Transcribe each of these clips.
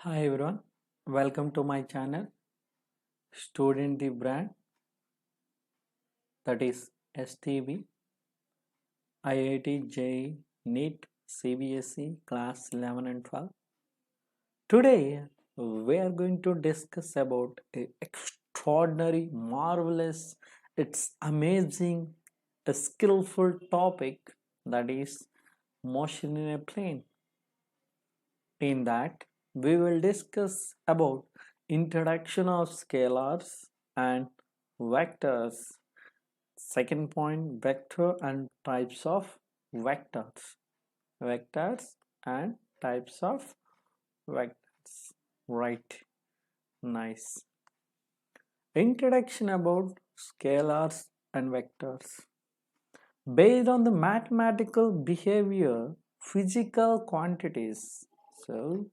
Hi everyone, welcome to my channel Student the Brand, that is STB, IIT-JEE, NEET, CBSE class 11 and 12. Today we are going to discuss about a extraordinary, marvelous, it's amazing, a skillful topic, that is motion in a plane. In that we will discuss about introduction of scalars and vectors. Second point, vector and types of vectors. Vectors and types of vectors. Right. Nice. Introduction about scalars and vectors. Based on the mathematical behavior, physical quantities. So,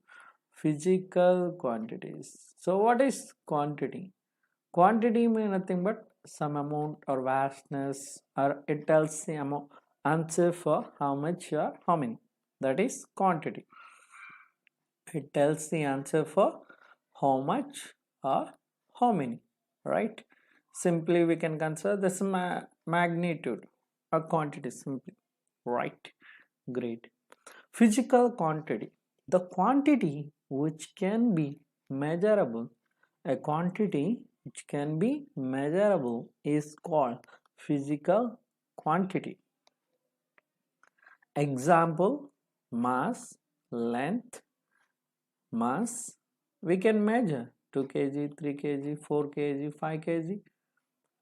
physical quantities. So, what is quantity? Quantity means nothing but some amount or vastness, or it tells the amount answer for how much or how many. That is quantity. It tells the answer for how much or how many, right? Simply we can consider this magnitude or quantity simply, right? Great. Physical quantity. The quantity which can be measurable, a quantity which can be measurable is called physical quantity. Example, mass, length. Mass we can measure 2 kg, 3 kg, 4 kg, 5 kg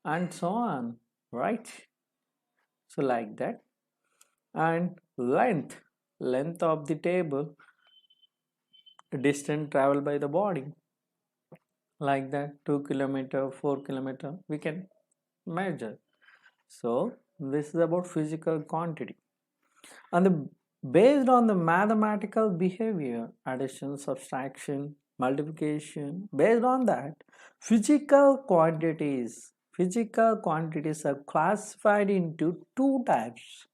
and so on, right? So like that. And length of the table, distance traveled by the body, like that, 2 kilometer, 4 kilometer we can measure. So this is about physical quantity. And based on the mathematical behavior, addition, subtraction, multiplication, based on that, physical quantities are classified into two types.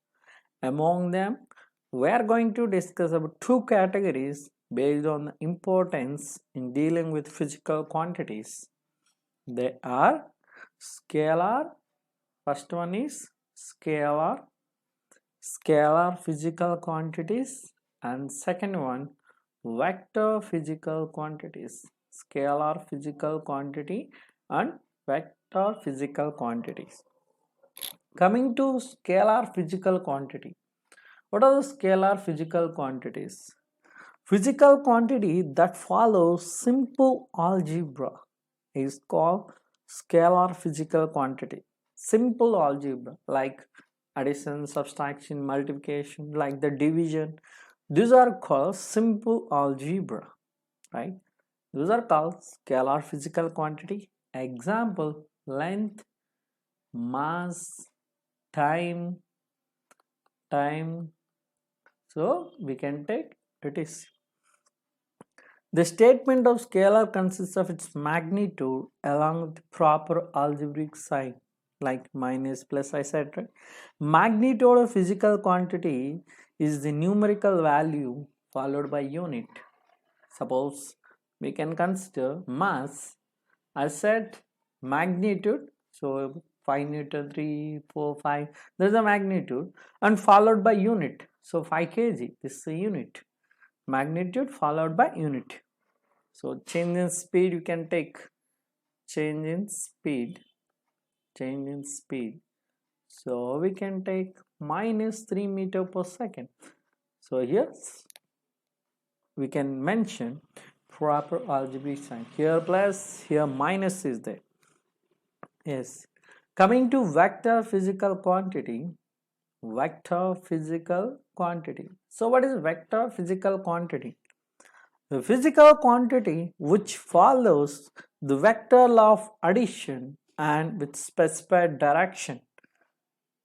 Among them, we are going to discuss about two categories based on the importance in dealing with physical quantities. They are scalar. First one is scalar physical quantities, and second one vector physical quantities. Scalar physical quantity and vector physical quantities. Coming to scalar physical quantity, what are the scalar physical quantities? Physical quantity that follows simple algebra is called scalar physical quantity. Simple algebra like addition, subtraction, multiplication, like the division, these are called simple algebra, right? Those are called scalar physical quantity. Example, length, mass, time. So we can take it is. The statement of scalar consists of its magnitude along with the proper algebraic sign, like minus, plus, etc. Magnitude of physical quantity is the numerical value followed by unit. Suppose we can consider mass. I said magnitude, so 5 Newton, 3, 4, 5, there is a magnitude, and followed by unit. So 5 kg, this is a unit. Magnitude followed by unit. So change in speed you can take change in speed. So we can take minus 3 meter per second. So here we can mention proper algebraic sign. Here plus, here minus is there. Yes. Coming to vector physical quantity. So what is vector physical quantity? The physical quantity which follows the vector law of addition and with specified direction.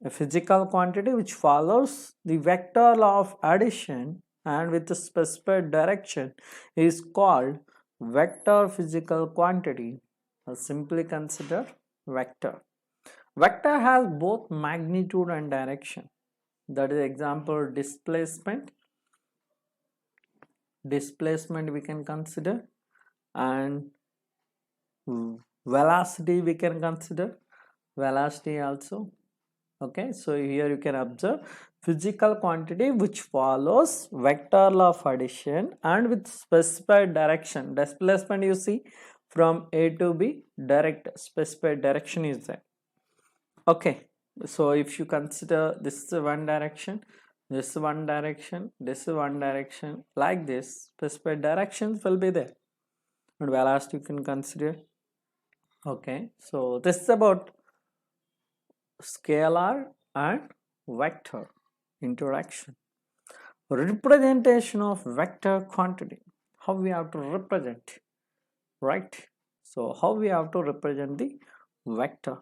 A physical quantity which follows the vector law of addition and with a specified direction is called vector physical quantity, or simply consider vector. Vector has both magnitude and direction. That is example displacement. displacement we can consider, and velocity we can consider, velocity also. Okay, so here you can observe physical quantity which follows vector law of addition and with specified direction. Displacement you see from A to B, direct specified direction is there. Okay, so if you consider this is one direction, this is one direction, this is one direction, like this, specified directions will be there. And velocity you can consider. Okay, so this is about scalar and vector interaction. Representation of vector quantity. How we have to represent, right? So how we have to represent the vector.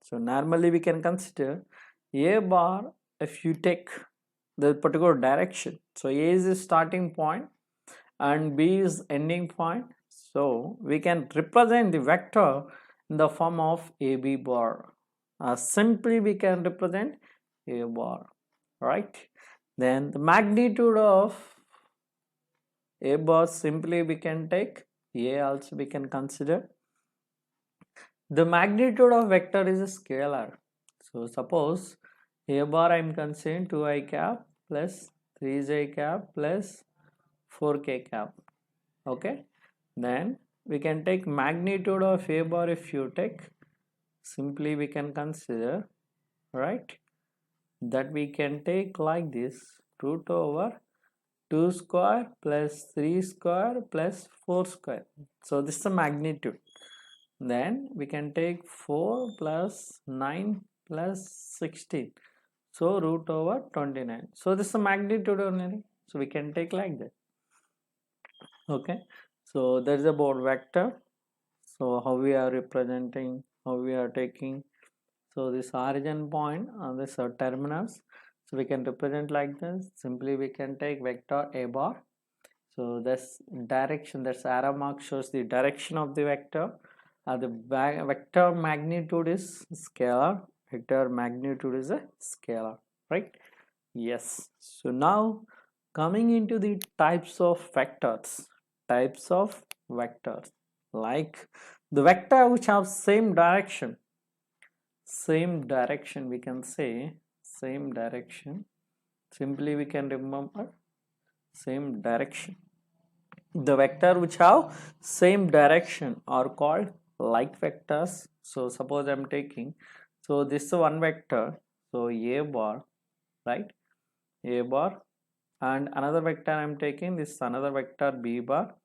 So normally we can consider A bar if you take the particular direction. So A is the starting point and B is ending point. So we can represent the vector in the form of AB bar. Simply we can represent A bar, right? Then the magnitude of A bar, simply we can take A also we can consider. The magnitude of vector is a scalar. So suppose A bar I am considering 2i cap plus 3j cap plus 4k cap. Okay, then we can take magnitude of A bar. If you take, simply we can consider, right, that we can take like this, root over 2 square plus 3 square plus 4 square. So this is the magnitude. Then we can take 4 plus 9 plus 16. So root over 29. So this is the magnitude only. So we can take like that. Okay. So that is about vector. So how we are representing, how we are taking. So this origin point and this are terminals. So we can represent like this. Simply we can take vector A bar. So this direction, that's arrow mark shows the direction of the vector. The vector magnitude is scalar. Vector magnitude is a scalar, right? Yes. So now coming into the types of vectors. Types of vectors, like the vector which have same direction we can say same direction. Simply we can remember same direction. The vector which have same direction are called like vectors. So suppose I'm taking, so this is one vector, so A bar, right, A bar, and another vector I'm taking, this another vector B bar,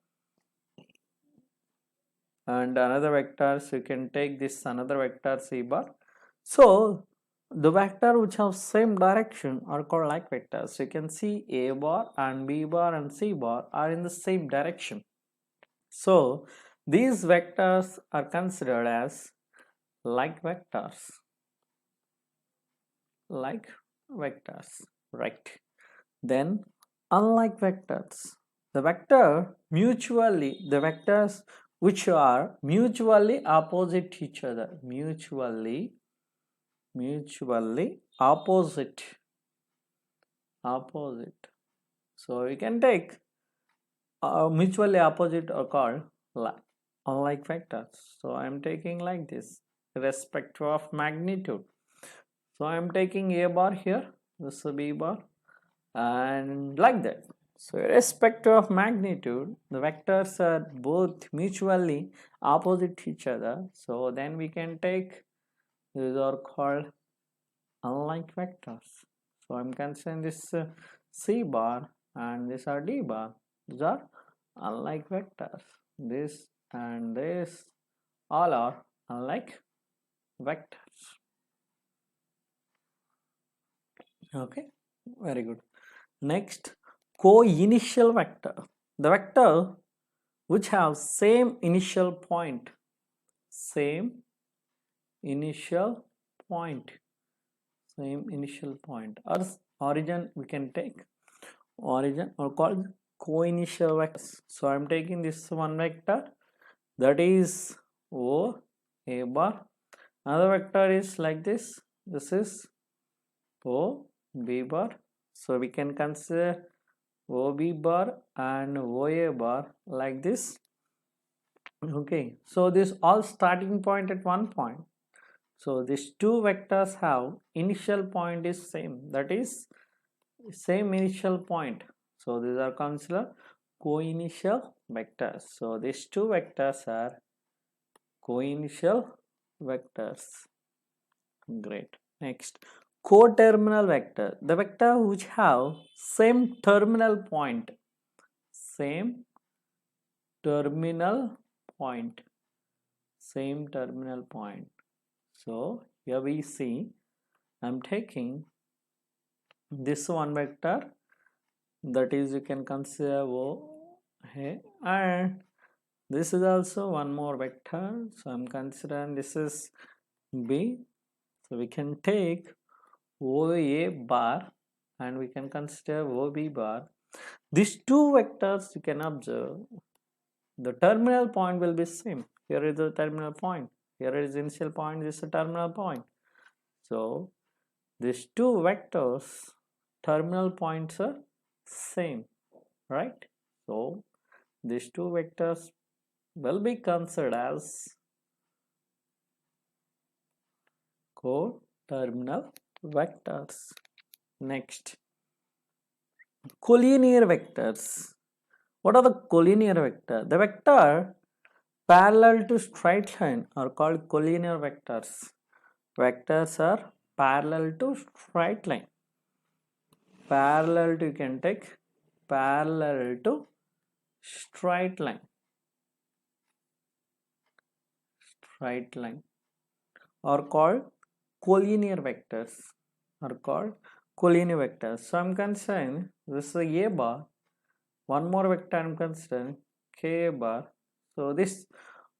and another vector, so you can take this another vector C bar. So the vector which have same direction are called like vectors. So you can see A bar and B bar and C bar are in the same direction. So these vectors are considered as like vectors. Like vectors, right? Then unlike vectors. The vectors which are mutually opposite each other. Mutually opposite. So we can take mutually opposite are called unlike vectors. So I am taking like this, irrespective of magnitude. So I am taking A bar here, this is B bar, and like that. So irrespective of magnitude, the vectors are both mutually opposite each other. So then we can take, these are called unlike vectors. So I'm considering this C bar and this are D bar. These are unlike vectors. This and this all are unlike vectors. Okay, very good. Next, co-initial vector. The vector which have same initial point. Same initial point. Same initial point. Or origin we can take. Origin or called co-initial vectors. So I'm taking this one vector, that is O A bar. Another vector is like this. This is O B bar. So we can consider OB bar and OA bar like this. Okay, so this all starting point at one point. So these two vectors have initial point is same, that is same initial point. So these are considered coinitial vectors. So these two vectors are coinitial vectors. Great. Next, coterminal vector. The vector which have same terminal point. Same terminal point. Same terminal point. So here we see I'm taking this one vector, that is you can consider O, and this is also one more vector, so I'm considering this is B. So we can take OA bar and we can consider OB bar. These two vectors you can observe the terminal point will be same. Here is the terminal point, here is the initial point, this is the terminal point. So these two vectors terminal points are same, right? So these two vectors will be considered as coterminal vectors. Next, collinear vectors. What are the collinear vectors? The vector parallel to straight line are called collinear vectors. Vectors are parallel to straight line. Parallel to, you can take parallel to straight line. Straight line are called collinear vectors. Are called collinear vectors. So I'm considering this is a bar. One more vector I'm considering k bar. So this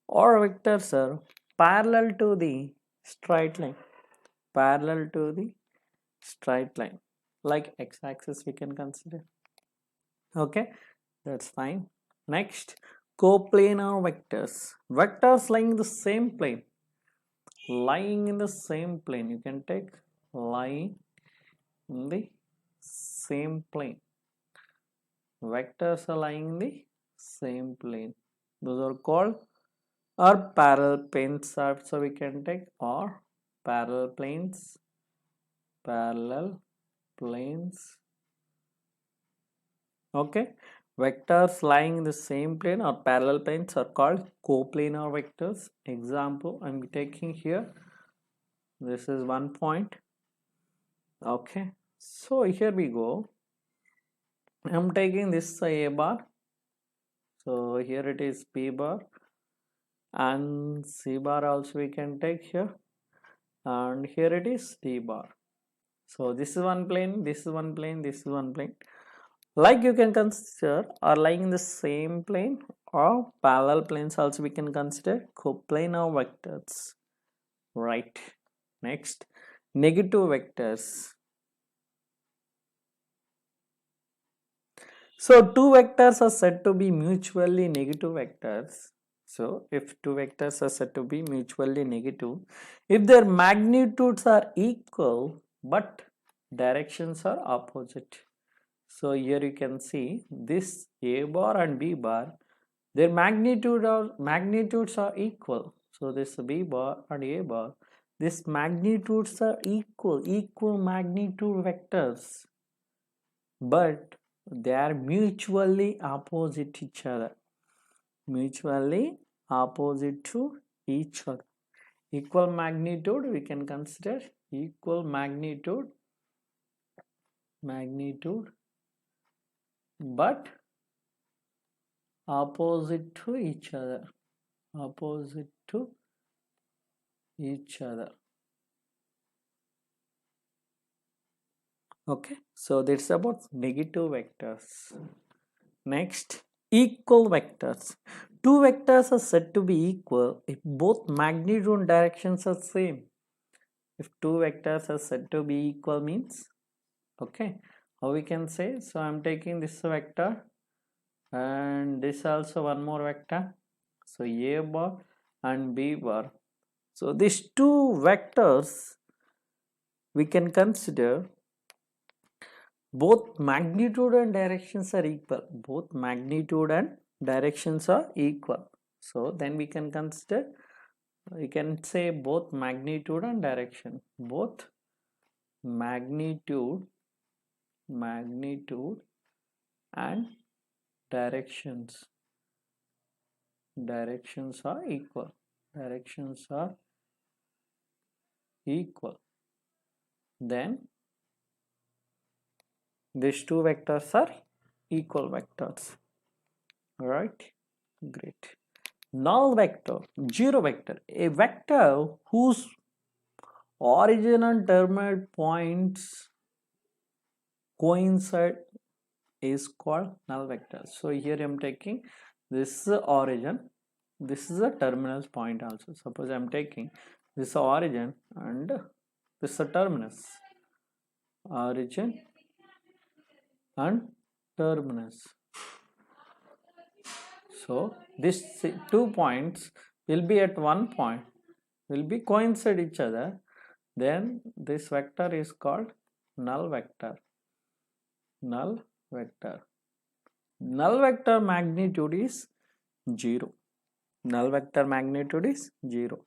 all vectors are parallel to the straight line. Parallel to the straight line. Like x-axis we can consider. Okay, that's fine. Next, coplanar vectors. Vectors lying in the same plane. Lying in the same plane. You can take lying in the same plane. Vectors are lying in the same plane. Those are called or parallel planes. So we can take or parallel planes. Parallel planes. Okay, vectors lying in the same plane or parallel planes are called coplanar vectors. Example I'm taking here, this is one point. Okay, so here we go. I'm taking this A bar, so here it is B bar, and C bar also we can take here, and here it is D bar. So this is one plane, this is one plane, this is one plane. Like you can consider are lying in the same plane or parallel planes also we can consider coplanar vectors, right? Next, negative vectors. So two vectors are said to be mutually negative vectors. So if two vectors are said to be mutually negative, if their magnitudes are equal but directions are opposite. So here you can see this A bar and B bar, their magnitudes are equal. So this B bar and A bar, these magnitudes are equal magnitude vectors, but they are mutually opposite each other. Mutually opposite to each other. Equal magnitude we can consider equal magnitude but opposite to each other. Opposite to each other. Okay, so that's about negative vectors. Next, equal vectors. Two vectors are said to be equal if both magnitude and directions are same. If two vectors are said to be equal means, okay, how we can say? So I'm taking this vector and this also one more vector. So A bar and B bar. So these two vectors we can consider both magnitude and directions are equal. Both magnitude and directions are equal. So then we can consider, we can say both magnitude and direction. Both magnitude and directions are equal. Directions are equal. Then these two vectors are equal vectors. Alright, great. Null vector, zero vector, a vector whose origin and terminal points coincide is called null vector. So here I am taking this is the origin, this is a terminal point also. Suppose I am taking this origin and this is a terminus. Origin and terminus. So these two points will be at one point, will be coincide each other. Then this vector is called null vector. Null vector. Null vector magnitude is 0. Null vector magnitude is 0.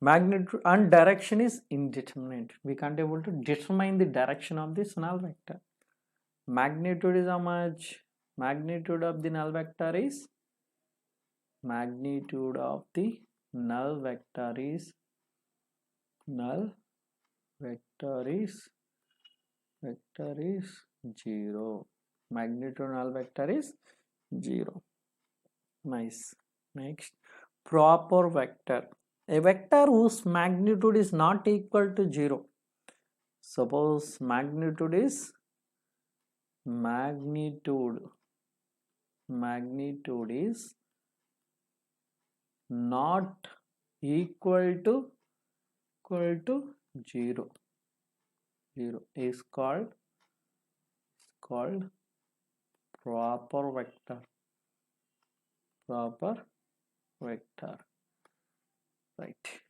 Magnitude and direction is indeterminate. We can't able to determine the direction of this null vector. Magnitude is how much? Magnitude of the null vector is null vector is 0. Magnitude null vector is 0. Nice. Next, proper vector. A vector whose magnitude is not equal to 0. Suppose magnitude is not equal to 0. 0 is called proper vector. Proper vector. Right.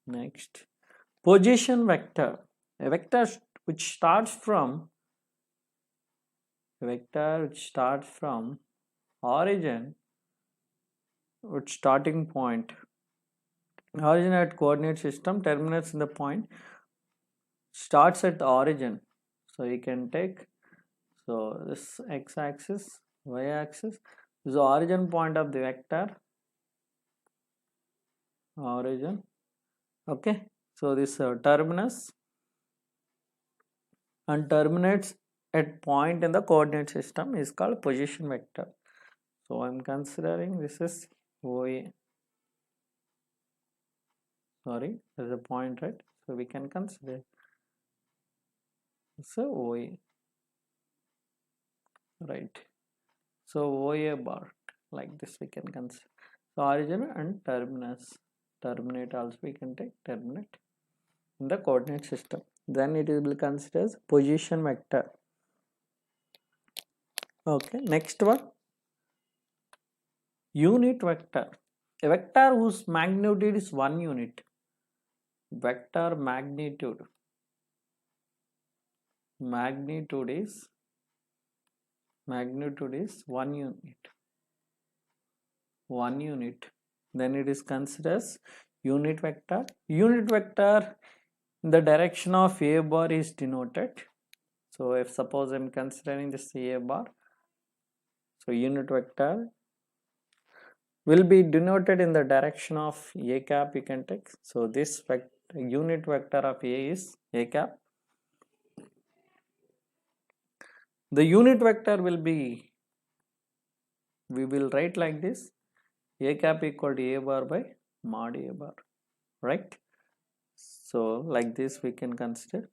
Next, position vector. A vector which starts from origin, with starting point, origin at coordinate system, terminates in the point, starts at the origin. So you can take, so this x-axis, y-axis is the origin point of the vector, origin. Okay, so this terminus and terminates at point in the coordinate system is called position vector. So I'm considering this is OA. Sorry, there's a point, right? So we can consider it's a OA, right? So OA bar, like this we can consider. So origin and terminate also we can take terminate in the coordinate system. Then it will be considered as position vector. Okay, next one, unit vector. A vector whose magnitude is 1 unit. Vector magnitude is 1 unit. 1 unit. Then it is considered as unit vector. Unit vector in the direction of A bar is denoted. So if suppose I'm considering this A bar, so unit vector will be denoted in the direction of A cap, you can take. So this unit vector of A is A cap. The unit vector will be, we will write like this, A cap equal to A bar by mod A bar, right? So like this we can consider.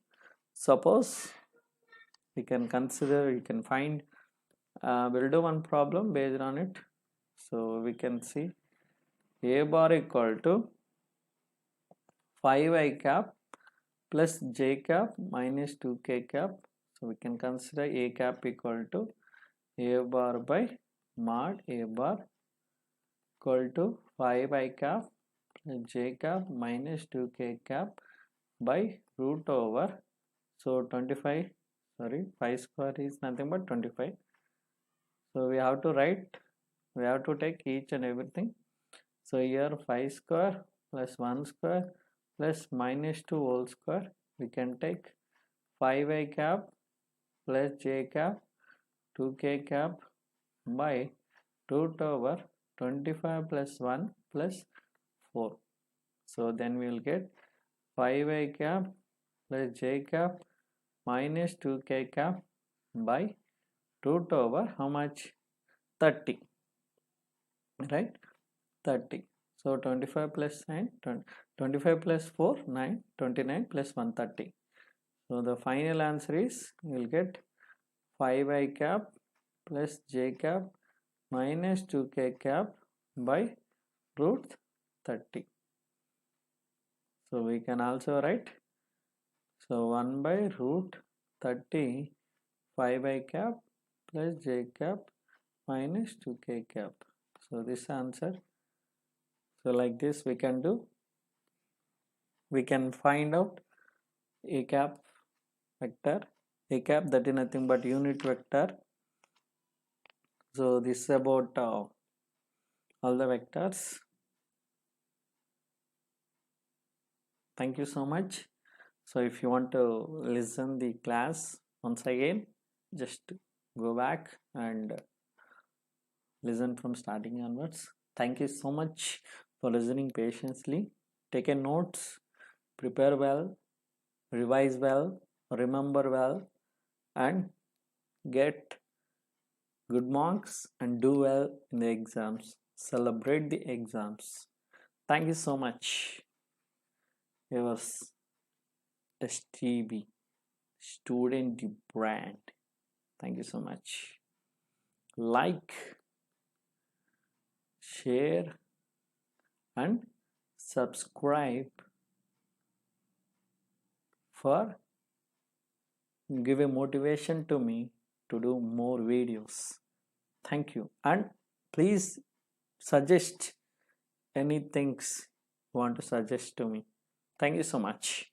Suppose we can consider, you can find, we'll do one problem based on it. So we can see A bar equal to 5i cap plus j cap minus 2k cap. So we can consider A cap equal to A bar by mod A bar equal to 5i cap plus j cap minus 2k cap by root over, so 25, sorry, 5 square is nothing but 25. So we have to write, we have to take each and everything. So here 5 square plus 1 square plus minus 2 whole square, we can take 5i cap plus j cap 2k cap by root over 25 plus 1 plus 4. So then we will get 5i cap plus j cap minus 2k cap by root over how much? 30, right? 30. So 25 plus 9, 25 plus 4, 9, 29 plus 130. So the final answer is, we will get 5i cap plus j cap minus 2k cap by root 30. So we can also write, so 1 by root 30 5i cap plus j cap minus 2k cap. So this answer. So like this we can do. We can find out a cap vector. A cap, that is nothing but unit vector. So this is about all the vectors. Thank you so much. So if you want to listen the class once again, just go back and listen from starting onwards. Thank you so much for listening patiently. Take a notes, prepare well, revise well, remember well, and get good marks and do well in the exams. Celebrate the exams. Thank you so much. Yours, STB, student brand. Thank you so much. Like, share, and subscribe for give a motivation to me to do more videos. Thank you, and please suggest any things you want to suggest to me. Thank you so much.